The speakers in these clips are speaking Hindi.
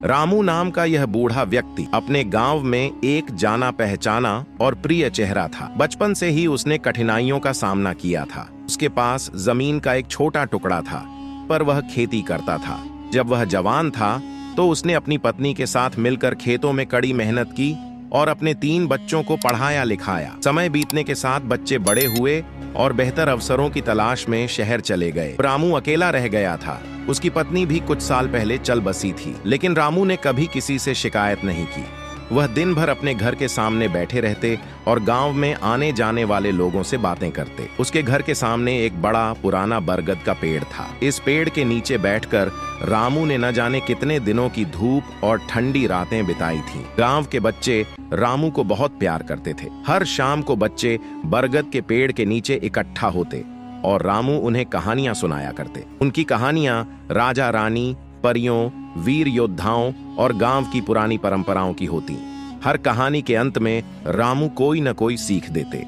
रामू नाम का यह बूढ़ा व्यक्ति अपने गांव में एक जाना पहचाना और प्रिय चेहरा था। बचपन से ही उसने कठिनाइयों का सामना किया था। उसके पास जमीन का एक छोटा टुकड़ा था, पर वह खेती करता था। जब वह जवान था तो उसने अपनी पत्नी के साथ मिलकर खेतों में कड़ी मेहनत की और अपने 3 बच्चों को पढ़ाया लिखाया। समय बीतने के साथ बच्चे बड़े हुए और बेहतर अवसरों की तलाश में शहर चले गए। रामू अकेला रह गया था। उसकी पत्नी भी कुछ साल पहले चल बसी थी, लेकिन रामू ने कभी किसी से शिकायत नहीं की। वह दिन भर अपने घर के सामने बैठे रहते और गांव में आने जाने वाले लोगों से बातें करते। उसके घर के सामने एक बड़ा पुराना बरगद का पेड़ था। इस पेड़ के नीचे बैठकर रामू ने न जाने कितने दिनों की धूप और ठंडी रातें बिताई थीं। गांव के बच्चे रामू को बहुत प्यार करते थे। हर शाम को बच्चे बरगद के पेड़ के नीचे इकट्ठा होते और रामू उन्हें कहानियां सुनाया करते। उनकी कहानियां राजा रानी, परियों, वीर योद्धाओं और गांव की पुरानी परंपराओं की होती। हर कहानी के अंत में रामू कोई न कोई सीख देते।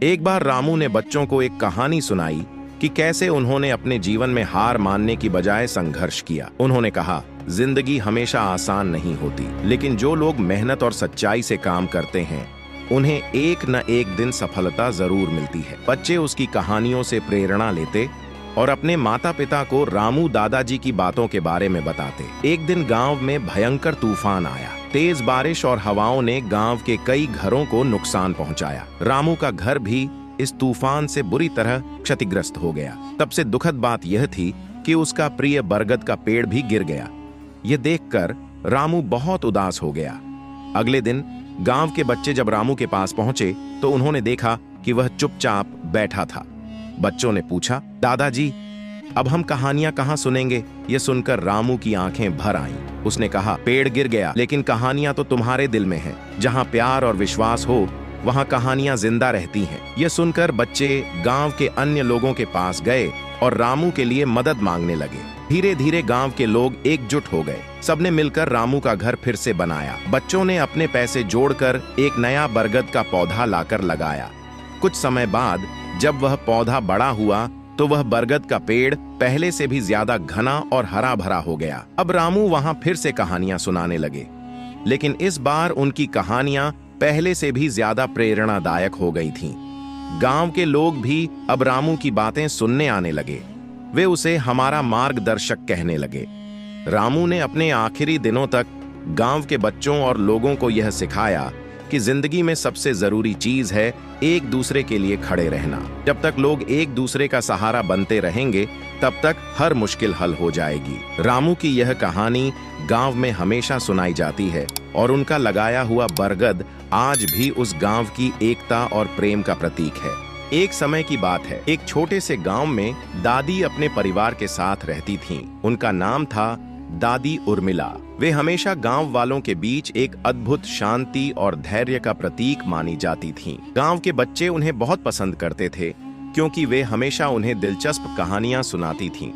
एक बार रामू ने बच्चों को एक कहानी सुनाई कि कैसे उन्होंने अपने जीवन में हार मानने की बजाय संघर्ष किया। उन्होंने कहा, जिंदगी हमेशा आसान नहीं होती, लेकिन जो लोग मेहनत और सच्चाई से काम करते हैं उन्हें एक न एक दिन सफलता जरूर मिलती है। बच्चे उसकी कहानियों से प्रेरणा लेते और अपने माता पिता को रामू दादाजी की बातों के बारे में बताते। एक दिन गांव में भयंकर तूफान आया। तेज बारिश और हवाओं ने गांव के कई घरों को नुकसान पहुंचाया। रामू का घर भी इस तूफान से बुरी तरह क्षतिग्रस्त हो गया। सबसे दुखद बात यह थी कि उसका प्रिय बरगद का पेड़ भी गिर गया। यह देखकर रामू बहुत उदास हो गया। अगले दिन गांव के बच्चे जब रामू के पास पहुंचे तो उन्होंने देखा कि वह चुपचाप बैठा था। बच्चों ने पूछा, दादाजी, अब हम कहानियां कहां सुनेंगे? ये सुनकर रामू की आंखें भर आईं। उसने कहा, पेड़ गिर गया, लेकिन कहानियां तो तुम्हारे दिल में हैं। जहां प्यार और विश्वास हो वहां कहानियां जिंदा रहती हैं। यह सुनकर बच्चे गांव के अन्य लोगों के पास गए और रामू के लिए मदद मांगने लगे। धीरे धीरे गांव के लोग एकजुट हो गए। सबने मिलकर रामू का घर फिर से बनाया। बच्चों ने अपने पैसे जोड़कर एक नया बरगद का पौधा लाकर लगाया। कुछ समय बाद जब वह पौधा बड़ा हुआ तो वह बरगद का पेड़ पहले से भी ज्यादा घना और हरा भरा हो गया। अब रामू वहां फिर से कहानियां सुनाने लगे, लेकिन इस बार उनकी कहानियां पहले से भी ज्यादा प्रेरणादायक हो गई थीं। गांव के लोग भी अब रामू की बातें सुनने आने लगे। वे उसे हमारा मार्गदर्शक कहने लगे। रामू ने अपने आखिरी दिनों तक गांव के बच्चों और लोगों को यह सिखाया कि जिंदगी में सबसे जरूरी चीज है एक दूसरे के लिए खड़े रहना। जब तक लोग एक दूसरे का सहारा बनते रहेंगे तब तक हर मुश्किल हल हो जाएगी। रामू की यह कहानी गांव में हमेशा सुनाई जाती है और उनका लगाया हुआ बरगद आज भी उस गांव की एकता और प्रेम का प्रतीक है। एक समय की बात है, एक छोटे से गांव में दादी अपने परिवार के साथ रहती थीं। उनका नाम था दादी उर्मिला। वे हमेशा गांव वालों के बीच एक अद्भुत शांति और धैर्य का प्रतीक मानी जाती थीं। गांव के बच्चे उन्हें बहुत पसंद करते थे क्योंकि वे हमेशा उन्हें दिलचस्प कहानियां सुनाती थीं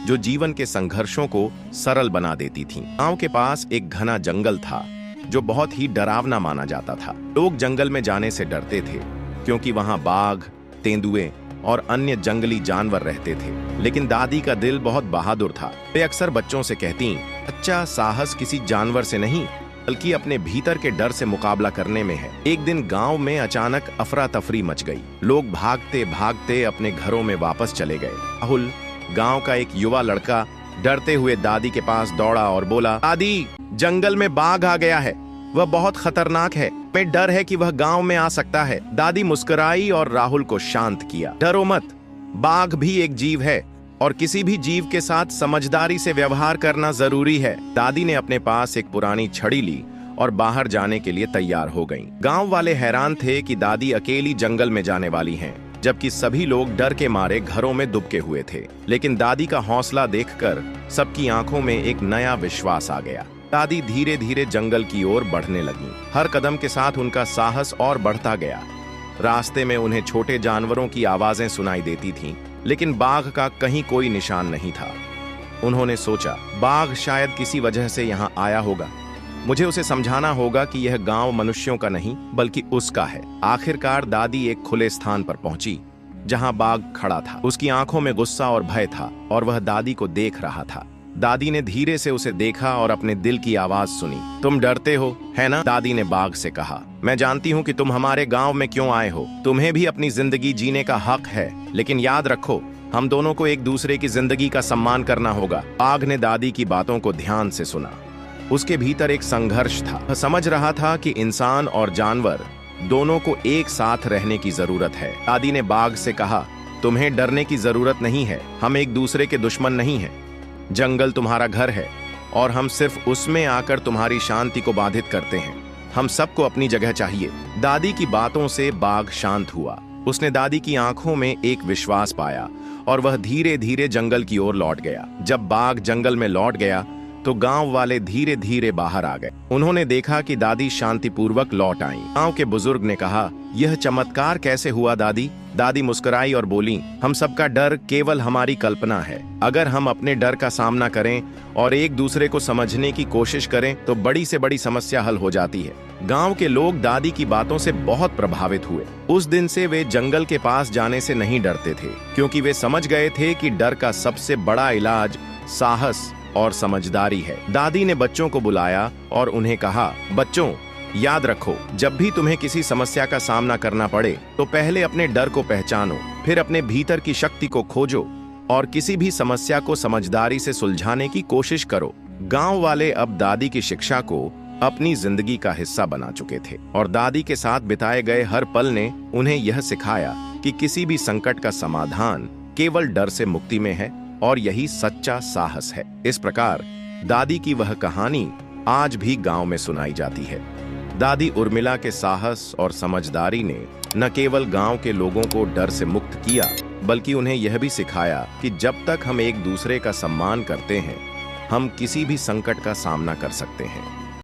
जो जीवन के संघर्षों को सरल बना देती थीं। गांव के पास एक घना जंगल था जो बहुत ही डरावना माना जाता था। लोग जंगल में जाने से डरते थे क्योंकि वहां बाघ, तेंदुए और अन्य जंगली जानवर रहते थे। लेकिन दादी का दिल बहुत बहादुर था। वे अक्सर बच्चों से कहती, अच्छा साहस किसी जानवर से नहीं बल्कि अपने भीतर के डर से मुकाबला करने में है। एक दिन गांव में अचानक अफरा तफरी मच गई। लोग भागते भागते अपने घरों में वापस चले गए। राहुल, गांव का एक युवा लड़का, डरते हुए दादी के पास दौड़ा और बोला, दादी, जंगल में बाघ आ गया है, वह बहुत खतरनाक है, मैं डर है कि वह गांव में आ सकता है। दादी मुस्कुराई और राहुल को शांत किया। डरो मत, बाघ भी एक जीव है और किसी भी जीव के साथ समझदारी से व्यवहार करना जरूरी है। दादी ने अपने पास एक पुरानी छड़ी ली और बाहर जाने के लिए तैयार हो गईं। गांव वाले हैरान थे कि दादी अकेली जंगल में जाने वाली हैं, जबकि सभी लोग डर के मारे घरों में दुबके हुए थे। लेकिन दादी का हौसला देखकर सबकी आंखों में एक नया विश्वास आ गया। दादी धीरे धीरे जंगल की ओर बढ़ने लगी। हर कदम के साथ उनका साहस और बढ़ता गया। रास्ते में उन्हें छोटे जानवरों की आवाजें सुनाई देती थीं, लेकिन बाघ का कहीं कोई निशान नहीं था। उन्होंने सोचा, बाघ शायद किसी वजह से यहाँ आया होगा। मुझे उसे समझाना होगा कि यह गांव मनुष्यों का नहीं बल्कि उसका है। आखिरकार दादी एक खुले स्थान पर पहुंची जहां बाघ खड़ा था। उसकी आंखों में गुस्सा और भय था और वह दादी को देख रहा था। दादी ने धीरे से उसे देखा और अपने दिल की आवाज सुनी। तुम डरते हो, है ना? दादी ने बाघ से कहा। मैं जानती हूँ कि तुम हमारे गांव में क्यों आए हो। तुम्हें भी अपनी जिंदगी जीने का हक है, लेकिन याद रखो, हम दोनों को एक दूसरे की जिंदगी का सम्मान करना होगा। बाघ ने दादी की बातों को ध्यान से सुना। उसके भीतर एक संघर्ष था। वह समझ रहा था कि इंसान और जानवर दोनों को एक साथ रहने की जरूरत है। दादी ने बाघ से कहा, तुम्हें डरने की जरूरत नहीं है। हम एक दूसरे के दुश्मन नहीं हैं। जंगल तुम्हारा घर है और हम सिर्फ उसमें आकर तुम्हारी शांति को बाधित करते हैं। हम सबको अपनी जगह चाहिए। दादी की बातों से बाघ शांत हुआ। उसने दादी की आंखों में एक विश्वास पाया और वह धीरे धीरे जंगल की ओर लौट गया। जब बाघ जंगल में लौट गया तो गांव वाले धीरे धीरे बाहर आ गए। उन्होंने देखा कि दादी शांतिपूर्वक लौट आईं। गांव के बुजुर्ग ने कहा, यह चमत्कार कैसे हुआ दादी? दादी मुस्कुराई और बोली, हम सबका डर केवल हमारी कल्पना है। अगर हम अपने डर का सामना करें और एक दूसरे को समझने की कोशिश करें तो बड़ी से बड़ी समस्या हल हो जाती है। गांव के लोग दादी की बातों से बहुत प्रभावित हुए। उस दिन से वे जंगल के पास जाने से नहीं डरते थे, क्योंकि वे समझ गए थे कि डर का सबसे बड़ा इलाज साहस और समझदारी है। दादी ने बच्चों को बुलाया और उन्हें कहा, बच्चों, याद रखो, जब भी तुम्हें किसी समस्या का सामना करना पड़े तो पहले अपने डर को पहचानो, फिर अपने भीतर की शक्ति को खोजो और किसी भी समस्या को समझदारी से सुलझाने की कोशिश करो। गांव वाले अब दादी की शिक्षा को अपनी जिंदगी का हिस्सा बना चुके थे और दादी के साथ बिताए गए हर पल ने उन्हें यह सिखाया कि किसी भी संकट का समाधान केवल डर से मुक्ति में है और यही सच्चा साहस है। इस प्रकार दादी की वह कहानी आज भी गांव में सुनाई जाती है। दादी उर्मिला के साहस और समझदारी ने न केवल गांव के लोगों को डर से मुक्त किया, बल्कि उन्हें यह भी सिखाया कि जब तक हम एक दूसरे का सम्मान करते हैं, हम किसी भी संकट का सामना कर सकते हैं।